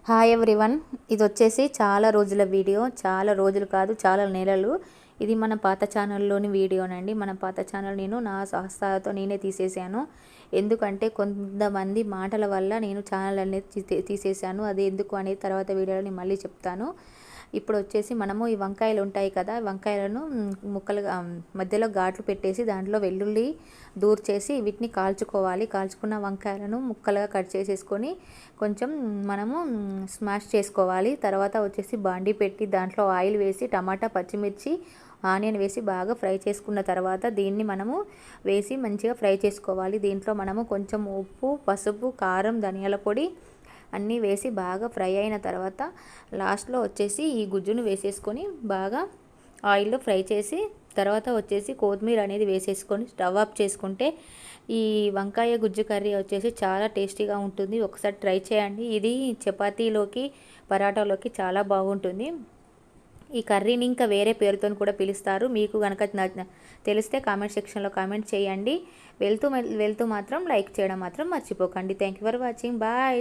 Hi everyone. ఇది వచ్చేసి చాలా రోజుల వీడియో, చాలా రోజులు కాదు చాలా నెలలు. ఇది మన పాత ఛానల్లోని వీడియోనండి. మన పాత ఛానల్ నేను నా సహస్తాతో నేనే తీసేసాను. ఎందుకంటే కొంతమంది మాటల వల్ల నేను ఛానల్ అనేది తీసేసాను. అది ఎందుకు అనేది తర్వాత వీడియోలో నేను మళ్ళీ చెప్తాను. ఇప్పుడు వచ్చేసి మనము ఈ వంకాయలు ఉంటాయి కదా, వంకాయలను ముక్కలుగా మధ్యలో ఘాట్లు పెట్టేసి దాంట్లో వెల్లుల్లి దూర్ చేసి వీటిని కాల్చుకోవాలి. కాల్చుకున్న వంకాయలను ముక్కలుగా కట్ చేసేసుకొని కొంచెం మనము స్మాష్ చేసుకోవాలి. తర్వాత వచ్చేసి బాండీ పెట్టి దాంట్లో ఆయిల్ వేసి టమాటా, పచ్చిమిర్చి, ఆనియన్ వేసి బాగా ఫ్రై చేసుకున్న తర్వాత దీన్ని మనము వేసి మంచిగా ఫ్రై చేసుకోవాలి. దీంట్లో మనము కొంచెం ఉప్పు, పసుపు, కారం, ధనియాల పొడి అన్నీ వేసి బాగా ఫ్రై అయిన తర్వాత లాస్ట్లో వచ్చేసి ఈ గుజ్జును వేసేసుకొని బాగా ఆయిల్లో ఫ్రై చేసి తర్వాత వచ్చేసి కొత్తిమీర అనేది వేసేసుకొని స్టవ్ ఆఫ్ చేసుకుంటే ఈ వంకాయ గుజ్జు కర్రీ వచ్చేసి చాలా టేస్టీగా ఉంటుంది. ఒకసారి ట్రై చేయండి. ఇది చపాతీలోకి, పరాటాలోకి చాలా బాగుంటుంది. ఈ కర్రీని ఇంకా వేరే పేరుతో కూడా పిలుస్తారు. మీకు కనుక తెలిస్తే కామెంట్ సెక్షన్లో కామెంట్ చేయండి. వెళ్తూ మాత్రం లైక్ చేయడం మాత్రం మర్చిపోకండి. Thank you for watching. Bye.